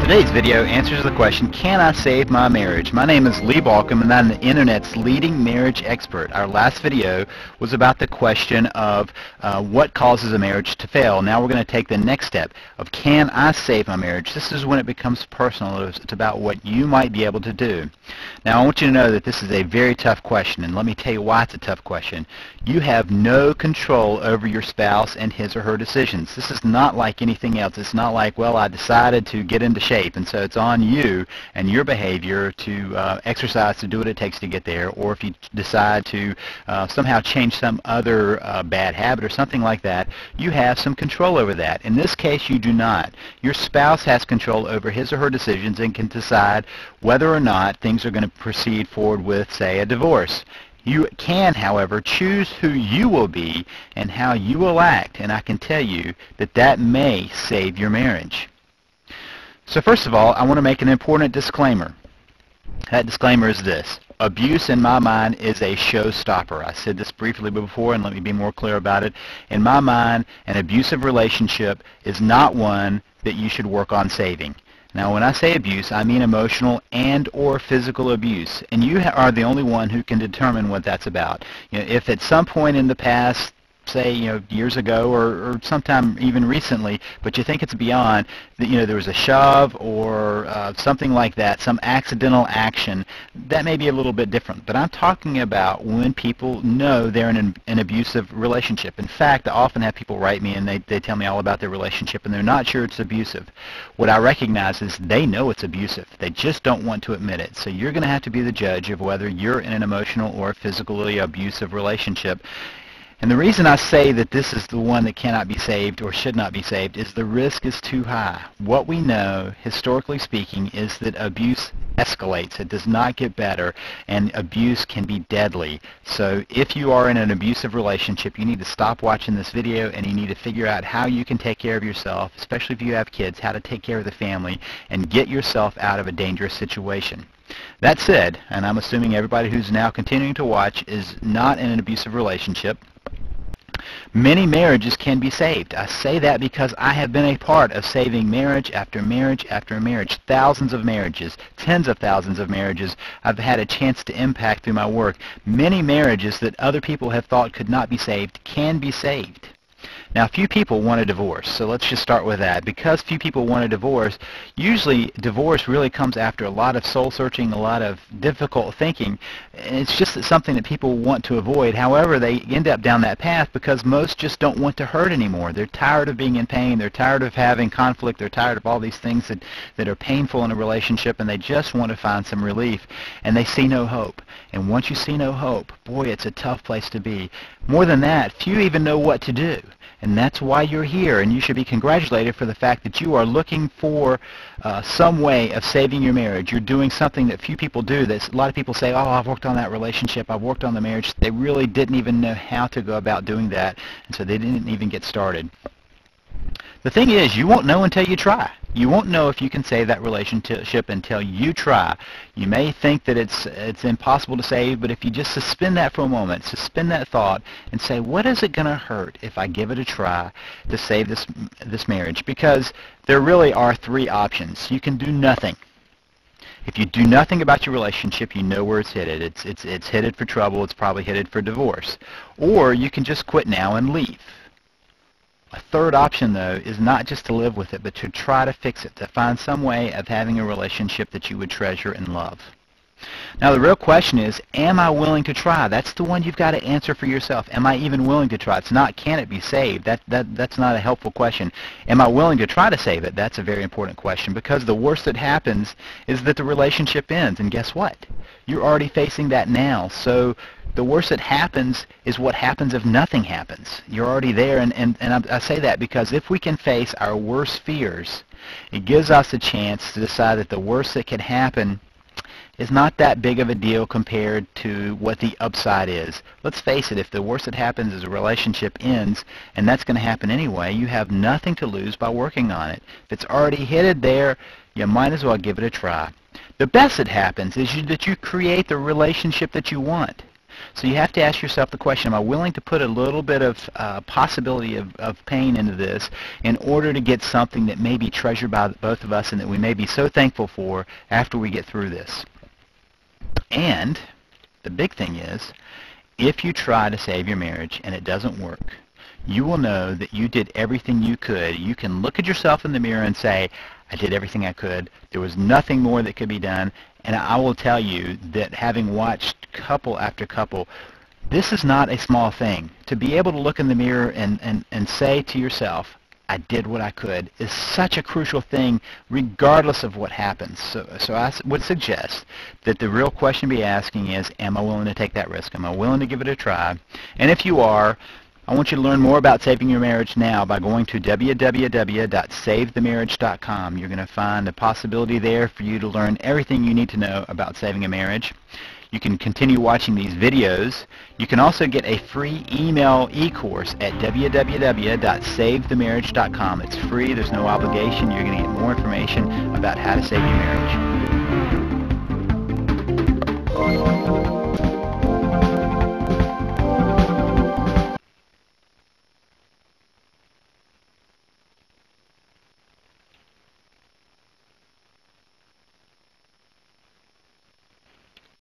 Today's video answers the question, can I save my marriage? My name is Lee Balcom and I'm the internet's leading marriage expert. Our last video was about the question of what causes a marriage to fail. Now we're going to take the next step of, can I save my marriage? This is when it becomes personal. It's about what you might be able to do. Now I want you to know that this is a very tough question, and let me tell you why it's a tough question. You have no control over your spouse and his or her decisions. This is not like anything else. It's not like, well, I decided to get into shape, and so it's on you and your behavior to exercise, to do what it takes to get there, or if you decide to somehow change some other bad habit or something like that, you have some control over that. In this case, you do not. Your spouse has control over his or her decisions and can decide whether or not things are going to proceed forward with, say, a divorce. You can, however, choose who you will be and how you will act, and I can tell you that that may save your marriage. So first of all, I want to make an important disclaimer. That disclaimer is this. Abuse, in my mind, is a showstopper. I said this briefly before, and let me be more clear about it. In my mind, an abusive relationship is not one that you should work on saving. Now, when I say abuse, I mean emotional and or physical abuse, and you are the only one who can determine what that's about. You know, if at some point in the past, say, years ago or sometime even recently, but you think it's beyond, that, there was a shove or something like that, some accidental action, that may be a little bit different. But I'm talking about when people know they're in an abusive relationship. In fact, I often have people write me and they tell me all about their relationship and they're not sure it's abusive. What I recognize is they know it's abusive. They just don't want to admit it. So you're going to have to be the judge of whether you're in an emotional or physically abusive relationship. And the reason I say that this is the one that cannot be saved or should not be saved is the risk is too high. What we know, historically speaking, is that abuse escalates. It does not get better, and abuse can be deadly. So if you are in an abusive relationship, you need to stop watching this video and you need to figure out how you can take care of yourself, especially if you have kids, how to take care of the family and get yourself out of a dangerous situation. That said, and I'm assuming everybody who's now continuing to watch is not in an abusive relationship, many marriages can be saved. I say that because I have been a part of saving marriage after marriage after marriage. Thousands of marriages, tens of thousands of marriages I've had a chance to impact through my work. Many marriages that other people have thought could not be saved can be saved. Now, few people want a divorce, so let's just start with that. Because few people want a divorce, usually divorce really comes after a lot of soul-searching, a lot of difficult thinking. And it's just something that people want to avoid. However, they end up down that path because most just don't want to hurt anymore. They're tired of being in pain. They're tired of having conflict. They're tired of all these things that are painful in a relationship, and they just want to find some relief, and they see no hope. And once you see no hope, boy, it's a tough place to be. More than that, few even know what to do. And that's why you're here, and you should be congratulated for the fact that you are looking for some way of saving your marriage. You're doing something that few people do. A lot of people say, oh, I've worked on that relationship, I've worked on the marriage. They really didn't even know how to go about doing that, and so they didn't even get started. The thing is, you won't know until you try. You won't know if you can save that relationship until you try. You may think that it's impossible to save, but if you just suspend that for a moment, suspend that thought, and say, what is it going to hurt if I give it a try to save this marriage? Because there really are three options. You can do nothing. If you do nothing about your relationship, you know where it's headed. It's headed for trouble. It's probably headed for divorce. Or you can just quit now and leave. A third option, though, is not just to live with it, but to try to fix it, to find some way of having a relationship that you would treasure and love. Now, the real question is, am I willing to try? That's the one you've got to answer for yourself. Am I even willing to try? It's not, can it be saved? That's not a helpful question. Am I willing to try to save it? That's a very important question, because the worst that happens is that the relationship ends, and guess what? You're already facing that now. So the worst that happens is what happens if nothing happens. You're already there, and I say that because if we can face our worst fears, it gives us a chance to decide that the worst that could happen is not that big of a deal compared to what the upside is. Let's face it, if the worst that happens is a relationship ends, and that's going to happen anyway, you have nothing to lose by working on it. If it's already headed there, you might as well give it a try. The best that happens is that you create the relationship that you want. So you have to ask yourself the question, am I willing to put a little bit of possibility of pain into this in order to get something that may be treasured by both of us and that we may be so thankful for after we get through this? And the big thing is, if you try to save your marriage and it doesn't work, you will know that you did everything you could. You can look at yourself in the mirror and say, I did everything I could. There was nothing more that could be done. And I will tell you that having watched couple after couple, this is not a small thing. To be able to look in the mirror and say to yourself, I did what I could, is such a crucial thing regardless of what happens. So I would suggest that the real question to be asking is, am I willing to take that risk? Am I willing to give it a try? And if you are, I want you to learn more about saving your marriage now by going to www.savethemarriage.com. You're going to find a possibility there for you to learn everything you need to know about saving a marriage. You can continue watching these videos. You can also get a free email e-course at www.savethemarriage.com. It's free. There's no obligation. You're going to get more information about how to save your marriage.